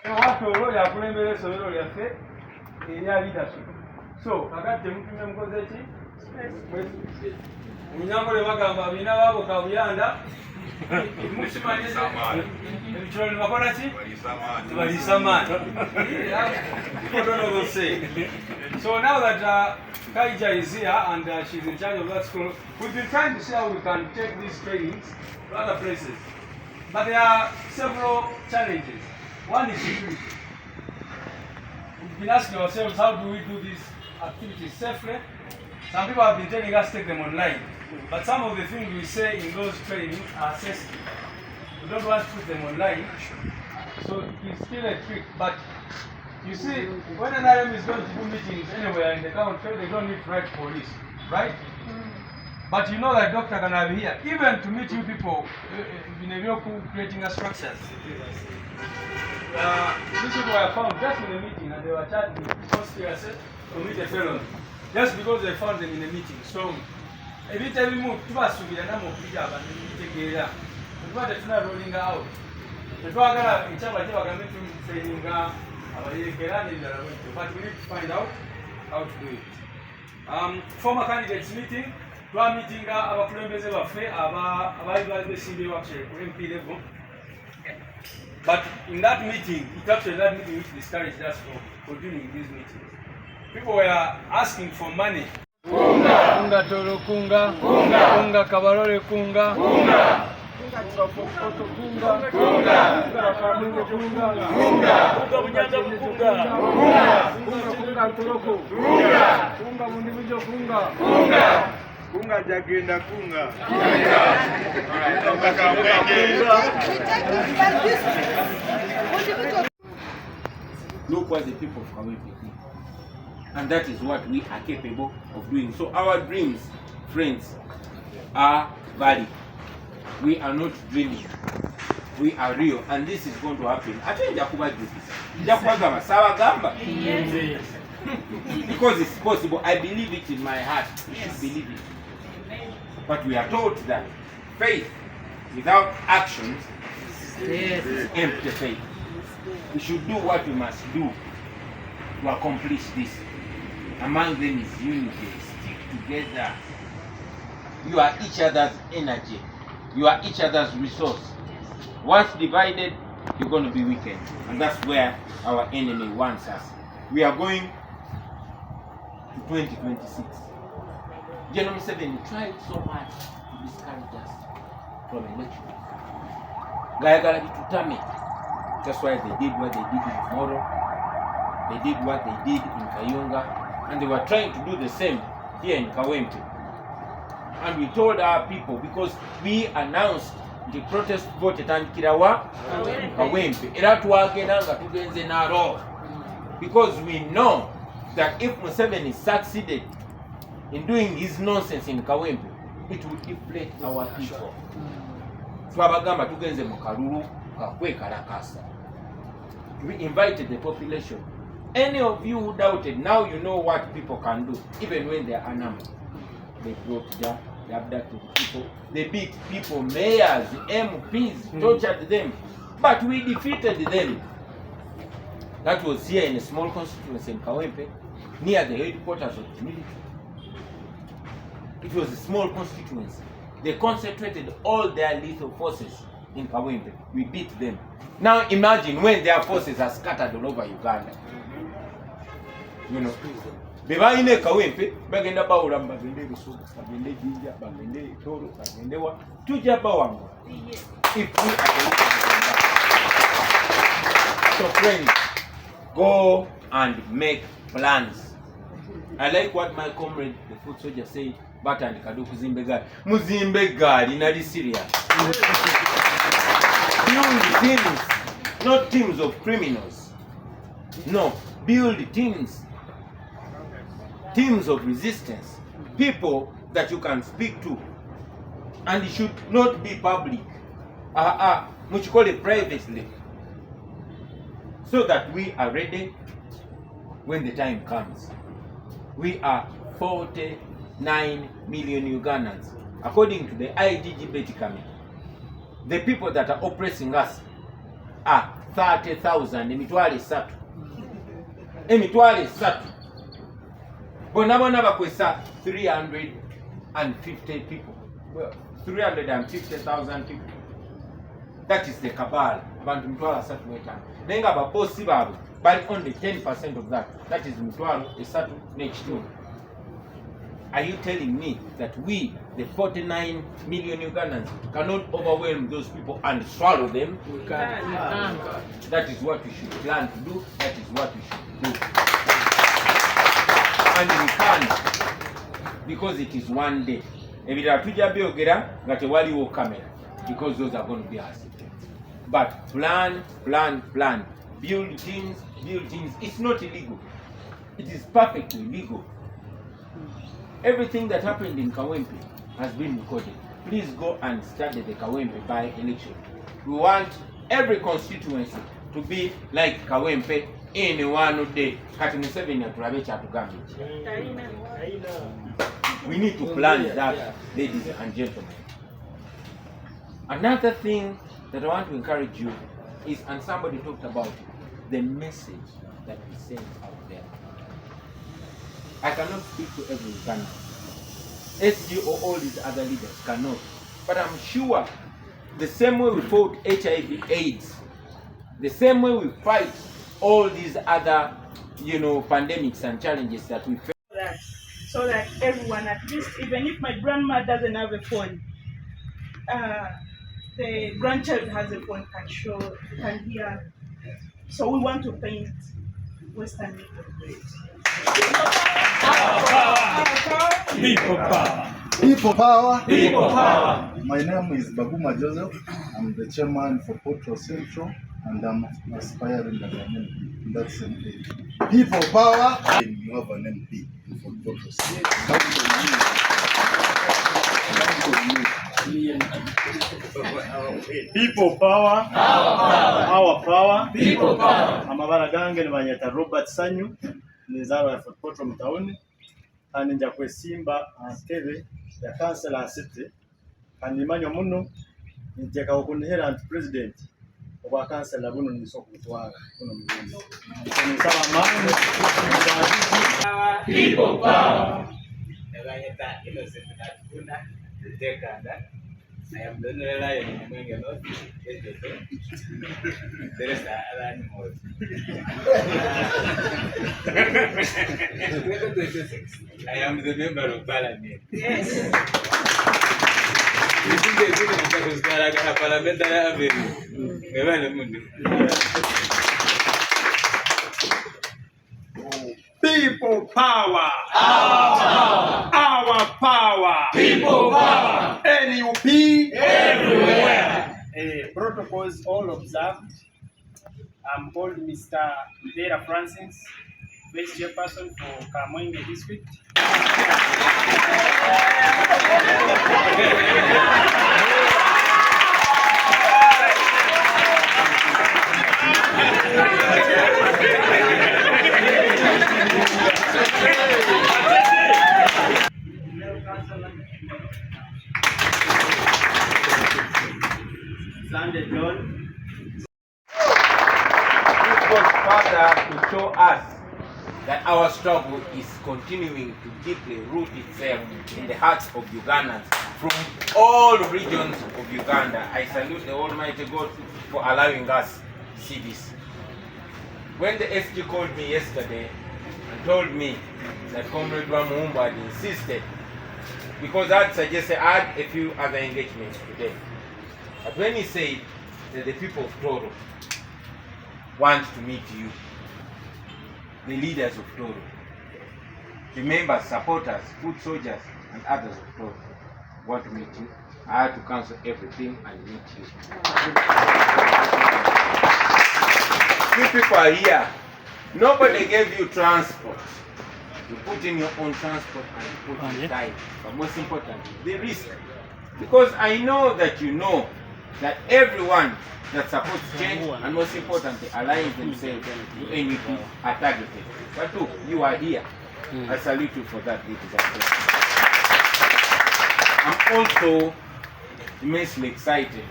Toro yakulembera essomero lyaffe erya leadership. So kakati temutumye mukoze ki? Munyangole bagamba abina baabo kabuyanda mukimanyize ebitolo ne bakola ki? Tebaliisa maani. So now that Kaija is here and she's in charge of that school, we've been trying to see how we can take these trainings to other places. But there are several challenges. One is security. We've been asking ourselves, how do we do these activities safely? Some people have been telling us to take them online. But some of the things we say in those trainings are sensitive. We don't want to put them online. So it's still a trick. But you see, when an RM is going to do meetings anywhere in the country, they don't need to write police, right? But you know that doctor can have here, even to meet you people in a real creating a structures. These people were found just in a meeting and they were charged with conspiracy to meet a felon. Just because they found them in a meeting. So, every time we move, two us will be a number of people and we take it out. But it's not rolling out. The dog in charge of the training, but we need to find out how to do it. Former candidates meeting. Meeting our members of MP level. But in that meeting, it actually that meeting which discouraged us from doing these meetings. People were asking for money. Kunga, kunga Toro kunga, kunga, kunga Kabarole kunga, kunga, kunga Tropokoto kunga, kunga, kunga Kamunga kunga, kunga, kunga Bunyanja kunga, kunga, kunga kunga Toroko, kunga, kunga Mundibujo kunga, kunga. Kunga jagenda kunga. Look what the people of Kawempe do. And that is what we are capable of doing. So our dreams, friends, are valid. We are not dreaming. We are real. And this is going to happen. I think Jakuba do this. Jakuba Gama, Sawa Gamba. Yes. Because it's possible. I believe it in my heart. You should believe it. But we are taught that faith without actions is empty faith. We should do what we must do to accomplish this. Among them is unity. Stick together. You are each other's energy. You are each other's resource. Once divided, you're going to be weakened. And that's where our enemy wants us. We are going to 2026. General Museveni tried so much to discourage us from election. Gayagala bitutame. That's why they did what they did in Toro. They did what they did in Kayunga. And they were trying to do the same here in Kawempe. And we told our people, because we announced the protest vote and Kirawa Kawempe. Era tuwagenanga tugenze naro. Because we know that if Museveni succeeded in doing his nonsense in Kawempe, it will deflate our people. Twabagamba tugenze mu kalulu kakwe kalakasa. We invited the population. Any of you who doubted, now you know what people can do, even when they are unarmed. They brought down, they abducted people, they beat people, mayors, MPs, tortured them. But we defeated them. That was here in a small constituency in Kawempe, near the headquarters of the military. It was a small constituency. They concentrated all their lethal forces in Kawempe. We beat them. Now imagine when their forces are scattered all over Uganda. You know, bebaine Kawempe bagenda bawula mbagende Busuga, bagende Jinja, bagende Toro, bagende wa tuja bawanga. If we are so friends, go and make plans. I like what my comrade, the foot soldier, said. But and kadu kuzimbe gari. Muzimbe gari nali serious. Build teams, not teams of criminals. No, build teams. Teams of resistance. People that you can speak to. And it should not be public. Much call it privately. So that we are ready when the time comes. We are 49 million Ugandans. According to the IGG Betikami, the people that are oppressing us are 30,000 emitwalo 3. Emitwalo 3. Bonna bakwesa 350 people. Well, 350,000 people. That is the cabal. Abantu mitwalo 3 n'etaano. Naye nga ababosi baabwe bali only 10% of that. That is mitwalo 3 n'ekitundu. Are you telling me that we, the 49 million Ugandans, cannot overwhelm those people and swallow them? We can. That is what we should plan to do. That is what we should do. And we can, because it is one day. Ebirala tujja byogera nga tewaliwo camera, because those are going to be our secrets. But plan. Build teams. It's not illegal. It is perfectly legal. Everything that happened in Kawempe has been recorded. Please go and study the Kawempe by-election. We want every constituency to be like Kawempe in one day. We need to plan that, ladies and gentlemen. Another thing that I want to encourage you is, and somebody talked about it, the message that we send out there. I cannot speak to every Ugandan. SG or all these other leaders cannot. But I'm sure the same way we fought HIV/AIDS, the same way we fight all these other, pandemics and challenges that we face. So that everyone, at least, even if my grandma doesn't have a phone, the grandchild has a phone, can hear. So we want to paint Western people. People power. People power. People power. My name is Babuma Joseph. I'm the chairman for Toro Central, and I'm aspiring that I'm MP. That's MP. People power. You have an MP for Toro Central. People power. Our power. People power. Amabara gange ni banyeta Robert Sanyu nizaro ya Toro mtaoni kandi nja kwesimba antebe ya councilor city kandi manyo muno njeka okunihera anti president oba councilor buno niso kutwara kuno mjini nisaba mane People power. Banyeta innocent nakunda tekanda. I am the lion in the North. There is other animals. 26. I am the member of parliament. Yes. You think they do the parliamentary avenue? people power. Our power. People power. NUP Everywhere. Protocols all observed. I'm called Mr. Vera Francis, Vice Chairperson for Kamwenge District. Sunday John. This goes further to show us that our struggle is continuing to deeply root itself in the hearts of Ugandans from all regions of Uganda. I salute the Almighty God for allowing us to see this. When the SG called me yesterday and told me that Comrade Ramuhumba had insisted, because I'd suggested I had a few other engagements today. But when he said that the people of Toro want to meet you, the leaders of Toro, the members, supporters, foot soldiers, and others of Toro want to meet you, I had to cancel everything and meet you. You people are here. Nobody gave you transport. You put in your own transport and you put in time. But most importantly, the risk. Because I know that you know that everyone that supports change and most importantly aligns themselves to NUP are targeted. But look, you are here. I salute you for that, ladies and gentlemen. I'm also immensely excited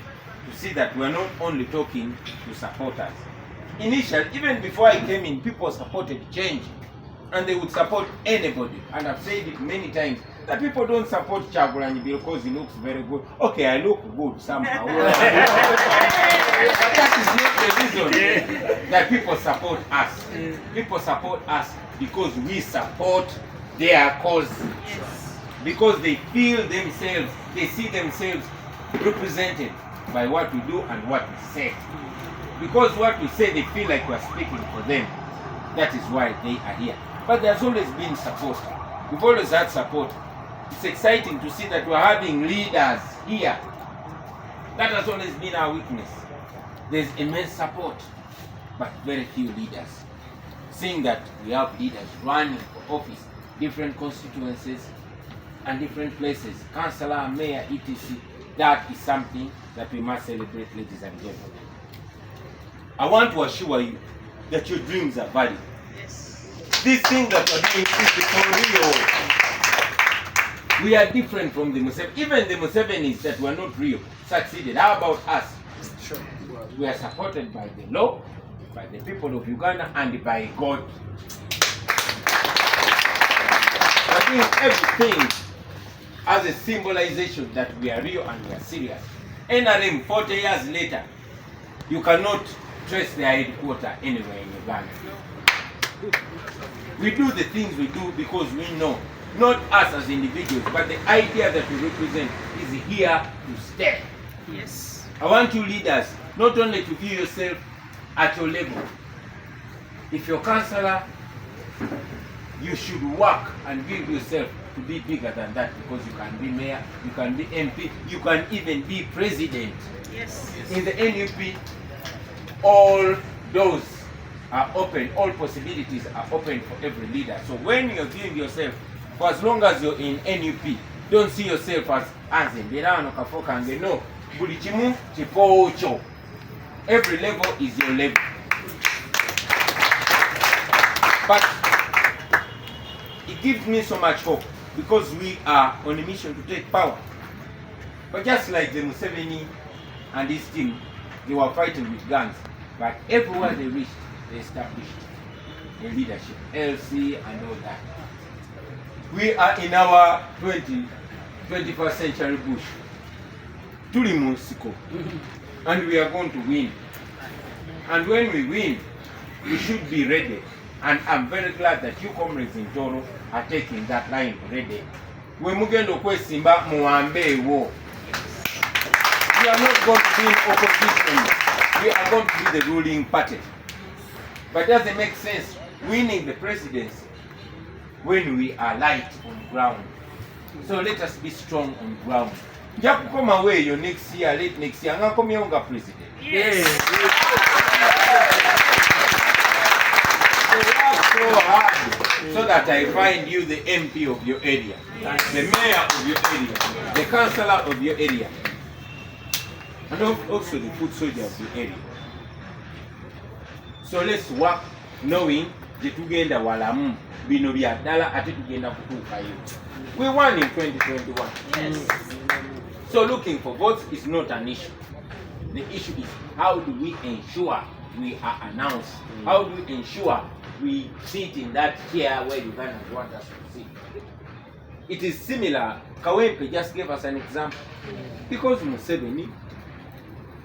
to see that we are not only talking to supporters, initially, even before I came in, people supported change. And they would support anybody. And I've said it many times that people don't support Chagulanyi because he looks very good. Okay, I look good somehow. But that is not the reason that people support us. People support us because we support their cause. Because they feel themselves, they see themselves represented by what we do and what we say. Because what we say, they feel like we're speaking for them. That is why they are here. But there's always been support. We've always had support. It's exciting to see that we're having leaders here. That has always been our weakness. There's immense support, but very few leaders. Seeing that we have leaders running for office, different constituencies and different places, councillor, mayor, etc. That is something that we must celebrate, ladies and gentlemen. I want to assure you that your dreams are valid. This thing that we're doing is for real. We are different from the Museveni. Even the Musevenis that were not real succeeded. How about us? Sure. We are supported by the law, by the people of Uganda, and by God. We're doing everything as a symbolization that we are real and we are serious. NRM 40 years later, you cannot trace their headquarters anywhere in Uganda. We do the things we do because we know, not us as individuals, but the idea that we represent is here to stay. Yes. I want you leaders not only to view yourself at your level. If you're councillor, you should work and view yourself to be bigger than that, because you can be mayor, you can be MP, you can even be president. Yes. In the NUP, all doors are open, all possibilities are open for every leader. So when you're viewing yourself, for as long as you're in NUP, don't see yourself as Mbirano Kafokange. No, buli kimu kifoocho. Every level is your level. But it gives me so much hope because we are on a mission to take power. But just like the Museveni and his team, they were fighting with guns. But everywhere they reached, they established a leadership, LC and all that. We are in our 21st century bush. Tuli Musiko. And we are going to win. And when we win, we should be ready. And I'm very glad that you comrades in Toro are taking that line already. We are not going to be in opposition. We are going to be the ruling party. But does it make sense winning the presidency when we are light on ground? So let us be strong on ground. Just come away your next year, late next year, I'm going to come younger president. Yes. So work so hard so that I find you the MP of your area, the mayor of your area, the councillor of your area, and also the food soldier of your area. So let's work knowing jetugenda walamu bino bya ddala ate tugenda kutuukayo. We won in 2021. Yes. So looking for votes is not an issue. The issue is how do we ensure we are announced? How do we ensure we sit in that chair where Ugandans want us to sit? It is similar. Kawempe just gave us an example. Because Museveni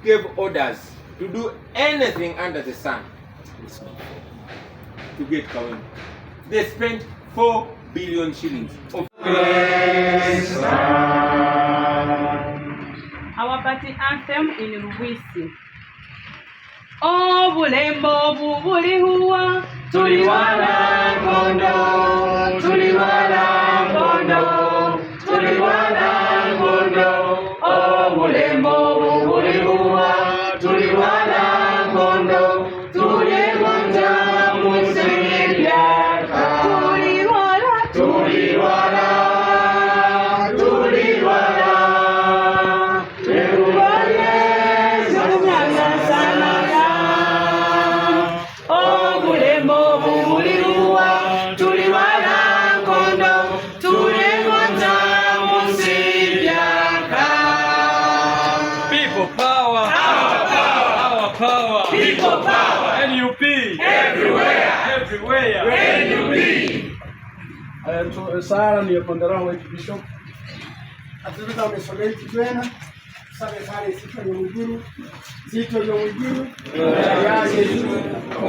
gave orders to do anything under the sun to get Kawempe. They spent 4 billion shillings of our party anthem in Rwisi. Oh, bulembo bubulihuwa, tuliwala ngondo, tuliwala ngondo, tuliwala ngondo. Oh, bulembo bubulihuwa, tuliwala ngondo, tuliwala musenyaka, tuliwala, tuliwala, tuliwala. Tuli where? Where you be? Sara niyopondera wetu Bishop. Atuliza umesogeti tena. Sabe sare sito ni mjuru. Sito ni mjuru. Yaje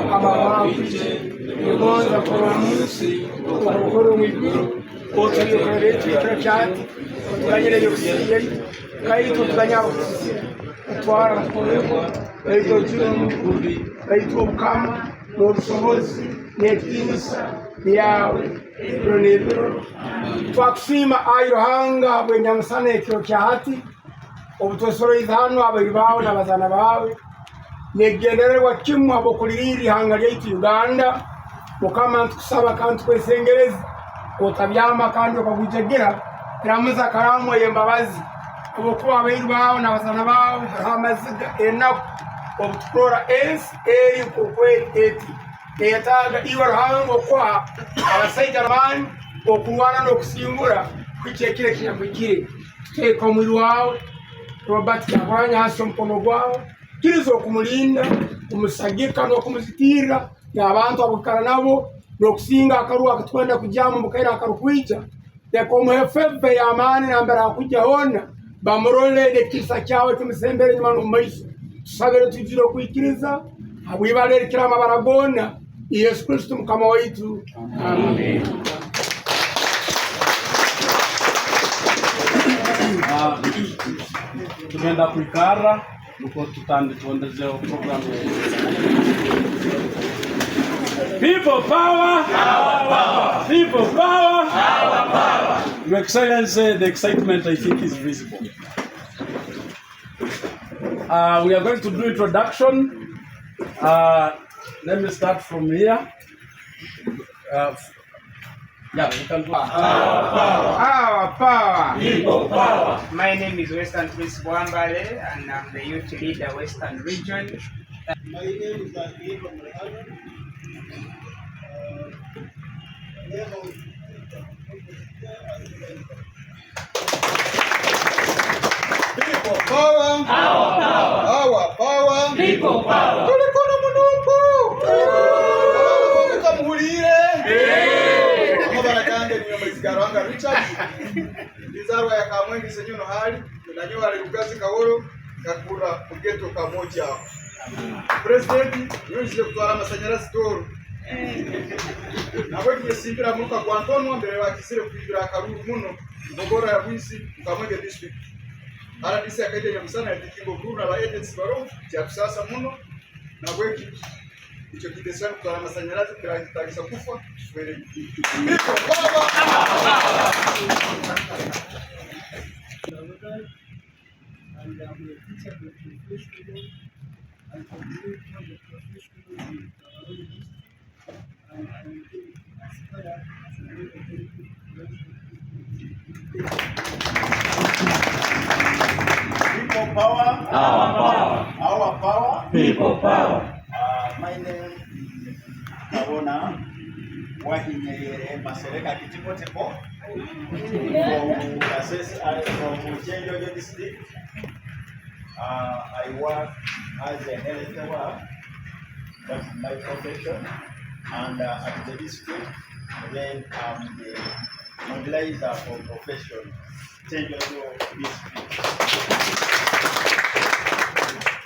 kama wapiche. Ngoza kwa musi. Kwa mjuru. Ocho ni kweleti kachati. Tukanyele yokusiye. Kaito tukanyao. Twara mkoleko. Kaito jiro mkudi. Kaito mkama. N'obushobozi n'ebitiinisa byawe ebiro n'ebiro twakusiima ayi Ruhanga bw'enyamusana ekiro kya hati obutwesoroize hano abairi bawe n'abazaana bawe negendererwa kimu abokulirira ihanga lyaitu Uganda Mukama ntukusaba kandi tukwesengereza otabyama kandi okagwijagira kiramuza karamu y'embabazi obukuba abairi bawe n'abazaana bawe amaziga enaku obutukurora ensi eri kukweli eti eyetaaga iwe Ruhanga okwa abasaija bani okulwana n'okusimbura kwikyekire kinyakwikire tuteeka omubiri wawe Robert Kyagulanyi hasi omukono gwawe kiriza okumulinda kumusagika n'okumuzitirira n'abantu abukara nabo n'okusinga akaruwa akatwenda kujamu mukaire akarukwija leka omuhefefe y'amaani nambere akujja hona bamurolere ekisa kyawe tumusembere enyuma n'omumaiso tusabire tujire okwikiriza abwibale kila amabara gonna Yesu Kristo Mukama waitu. Amen. Tugenda kwikara nuko tutondezeo program. People power, our power. People power, our power. Your Excellency, the excitement I think is visible. We are going to do introduction. Let me start from here. Yeah, we can do. Our power. People power. My name is Western Prince Boambale, and I'm the youth leader Western Region. My name is Daniel People power. Our power. Our power. People power. Tulikono munumpu. Kamuhulire. Amabara kange ni mwezigaro anga Richard. Nizarwa ya kamwengi senyono hali. Nanyo ali lugazi kaworo. Kakura kugeto kamoja. President, yonjije kutwara amashanyarazi Toro. Nabo kiyesimbira muka kwa Antonio mbere bakisire kugira akaruru muno. Ngogora ya bwisi kamwenge district. RDC akaje nyamusana ya Kingo Guru na agents baro cya kusasa muno na bweki ico kidesha kutwara amashanyarazi kiragitagisa kufa twere People power. People power. Our power. Our power. People power. My name is Gavana Wahinyere Masereka Kitimotepo from Chenjojo district. I work as a health worker. That's my profession. And at the district, then I'm the mobilizer for profession. Chenjojo district.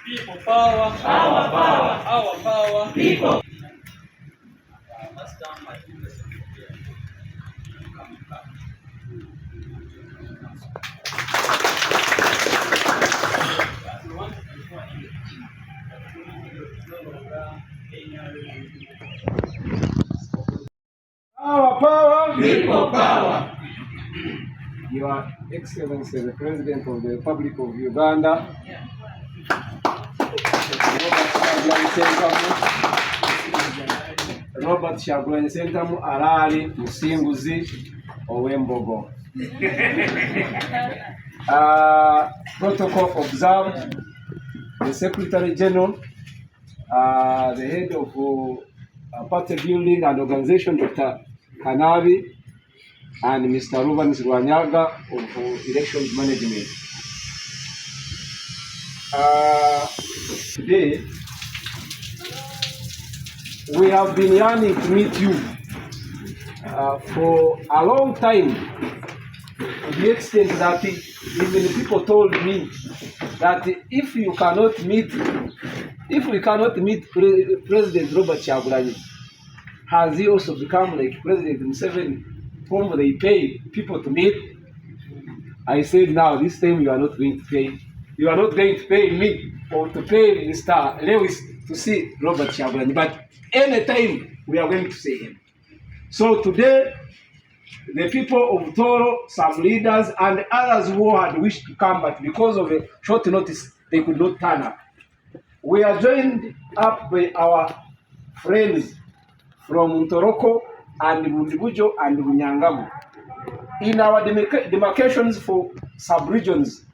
People power. Our power. Our power. People. Our power. People power. Your Excellency, the President of the Republic of Uganda, Robert Kyagulanyi Ssentamu Alali Musinguzi ow'Embogo. Protocol observed. The Secretary General, the head of party building and organization, Dr. Kanabi, and Mr. Ruben Rwanyaga of elections management. Today, we have been yearning to meet you for a long time, to the extent that even people told me that if we cannot meet President Robert Kyagulanyi, has he also become like President Museveni, whom they pay people to meet? I said, now this time you are not going to pay. You are not going to pay me or to pay Mr. Lewis to see Robert Kyagulanyi, but anytime we are going to see him. So today, the people of Toro, some leaders and others who had wished to come, but because of a short notice, they could not turn up. We are joined up by our friends from Toroko and Bundibujo and Bunyangamu. In our demarcations for sub-regions,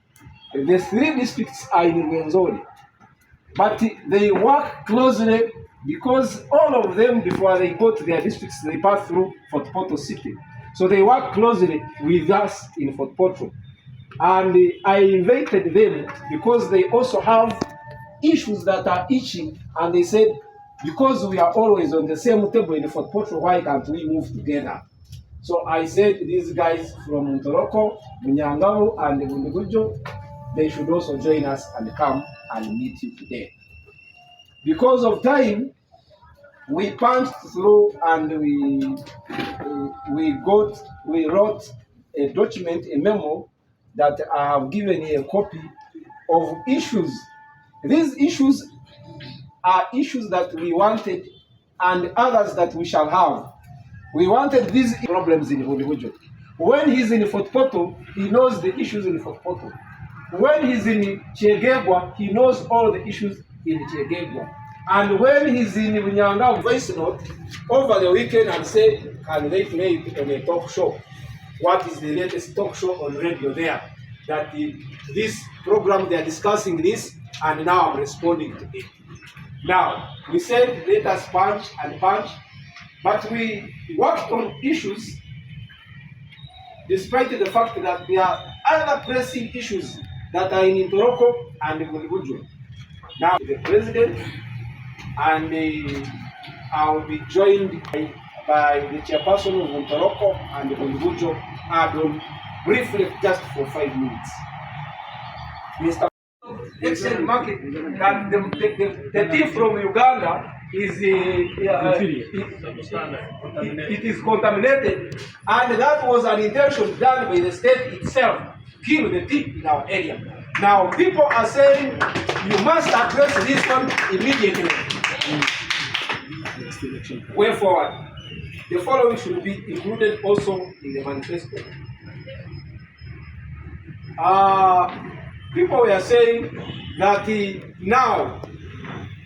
the 3 districts are in Rwenzori, but they work closely because all of them, before they go to their districts, they pass through Fort Portal City. So they work closely with us in Fort Portal. And I invited them because they also have issues that are itching, and they said, because we are always on the same table in Fort Portal, why can't we move together? So I said, these guys from Toroko, Bunyangamu, and Bundibujo, they should also join us and come and meet you today. Because of time, we punched through and we wrote a document, a memo, that I have given you a copy of issues. These issues are issues that we wanted and others that we shall have. We wanted these problems in Bundibujo. When he's in Fort Portal, he knows the issues in Fort Portal. When he's in Chegegwa, he knows all the issues in Chegegwa. And when he's in Bunyanga voice note over the weekend and say, can they play it on a talk show? What is the latest talk show on radio there? That this program, they are discussing this, and now I'm responding to it. Now, we said, let us punch and punch, but we worked on issues despite the fact that there are other pressing issues that are in Toroko and Bundibujo. Now, the president and I will be joined by the chairperson of Toroko and Bundibujo. I will briefly, just for 5 minutes. Mr. Excellent market, that the thief from Uganda is it is contaminated, and that was an intention done by the state itself, kill the thief in our area. Now people are saying you must address this one immediately. Way forward. The following should be included also in the manifesto. People were saying that now,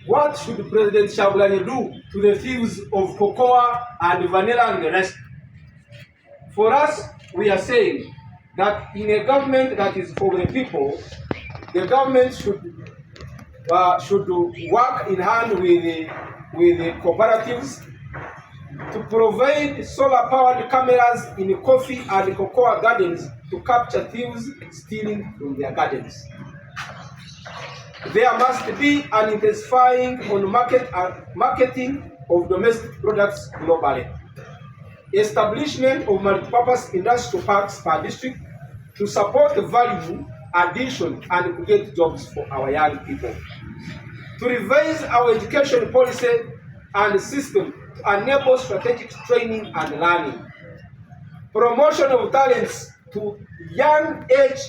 what should President Kyagulanyi do to the thieves of cocoa and vanilla and the rest? For us, we are saying that in a government that is for the people, the government should work in hand with the cooperatives to provide solar-powered cameras in coffee and cocoa gardens to capture thieves stealing from their gardens. There must be an intensifying on marketing of domestic products globally. Establishment of multipurpose industrial parks per district to support the value addition and create jobs for our young people. To revise our education policy and system to enable strategic training and learning. Promotion of talents to young age,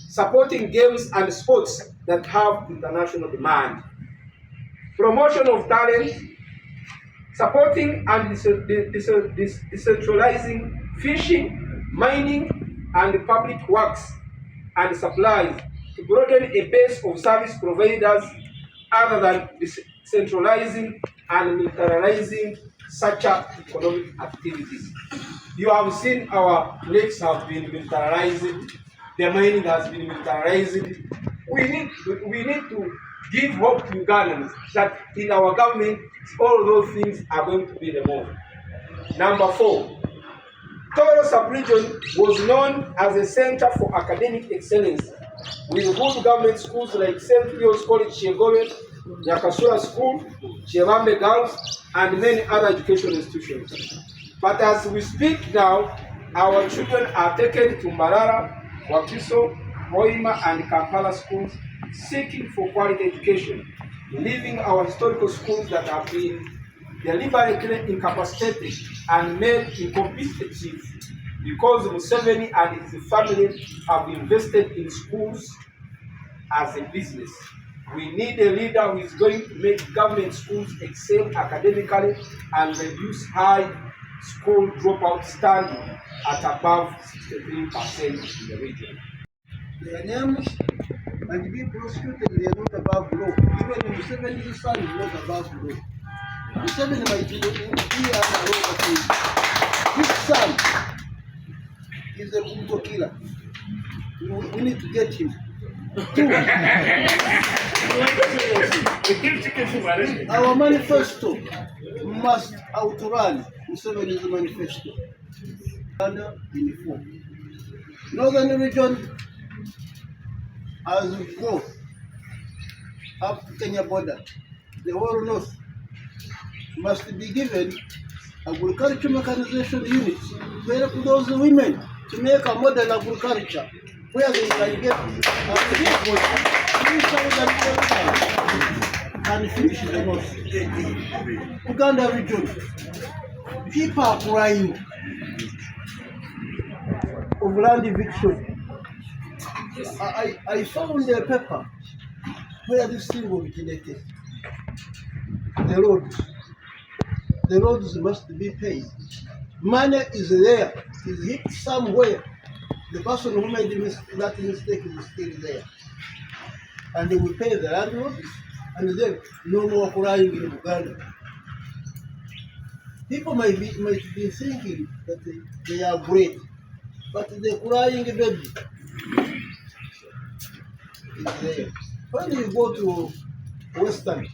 supporting games and sports that have international demand. Promotion of talent, supporting and decentralizing fishing, mining, and public works and supplies to broaden a base of service providers other than decentralizing and militarizing such economic activities. You have seen our lakes have been militarized, the mining has been militarized. We need to give hope to Ugandans that in our government, all those things are going to be removed. Number 4, Toro sub-region was known as a center for academic excellence, with good government schools like St. Leo's College Chegove, Nyakasura School, Chebambe Girls, and many other educational institutions. But as we speak now, our children are taken to Mbarara, Wakiso, Hoima, and Kampala schools seeking for quality education, leaving our historical schools that have been deliberately incapacitated and made incompetitive because Museveni and his family have invested in schools as a business. We need a leader who is going to make government schools excel academically and reduce high school dropout standing at above 63% in the region. Their names and be prosecuted, they are not above law. Even in 70 son is not above law. The 70 might be under law, but his son is a brutal killer. We need to get him. Our manifesto must outrun Museveni's manifesto. Under uniform. Northern region, as we go up to Kenya border, the whole north must be given agricultural mechanization units to help those women to make a modern agriculture where they can get and finish the north. Uganda region, people are crying of land eviction. I found a paper where this thing originated. The roads must be paid. Money is there. It is hit somewhere. The person who made that mistake is still there. And they will pay the landlords, and then no more crying in Uganda. People might be thinking that they are great, but the crying baby is there. When you go to Western,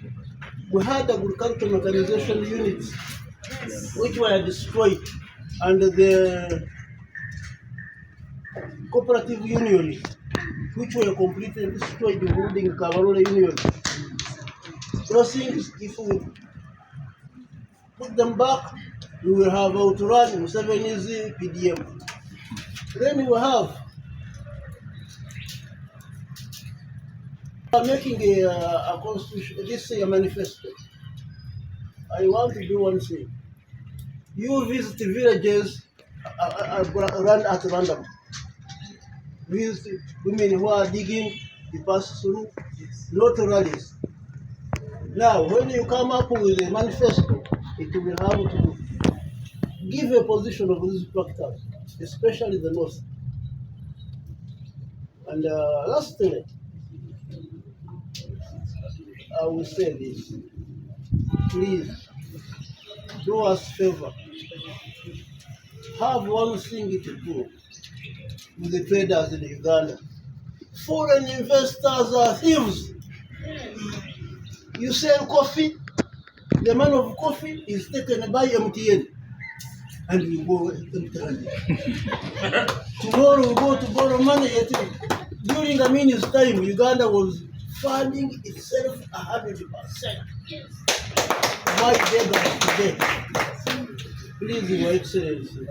we had agricultural mechanization units which were destroyed, and the cooperative unions which were completely destroyed, including Kabarole Union. Those things, if we put them back, we will have outrun Museveni's PDM. Then we will have making a constitution, this a manifesto. I want to do one thing. You visit villages run at random. Visit women who are digging, you pass through, not rallies. Now, when you come up with a manifesto, it will have to give a position of these factors, especially the north. And lastly, I will say this. Please, do us a favor. Have one thing to do with the traders in Uganda. Foreign investors are thieves. You sell coffee, the man of coffee is taken by MTN, and you go empty-handed. Tomorrow we go to borrow money. During Amini's time, Uganda was funding itself 100%. My beggars today. Please, Your Excellency,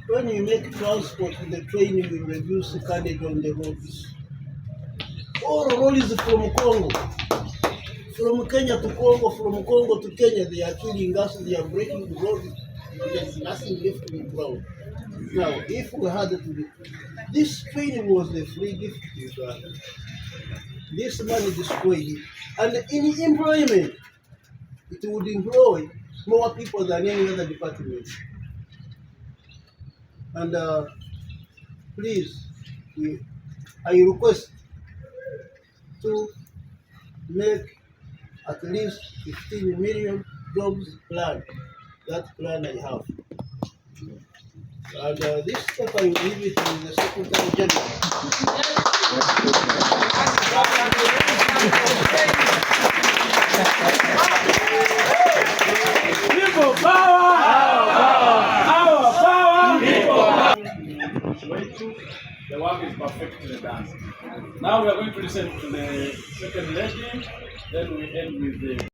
when you make transport in the train, you will reduce the carnage on the roads. All roads from Congo, from Kenya to Congo, from Congo to Kenya, they are killing us, they are breaking the road, there's nothing left in the ground. Now, if we had to do this train was a free gift to Uganda. This money destroyed it. And in employment, it would employ more people than any other department. And please, I request to make at least 15 million jobs plan. That plan I have. And this step I will leave it to the Secretary General. People power! Our power! The work is perfectly done. Now we are going to listen to the second lady, then we end with the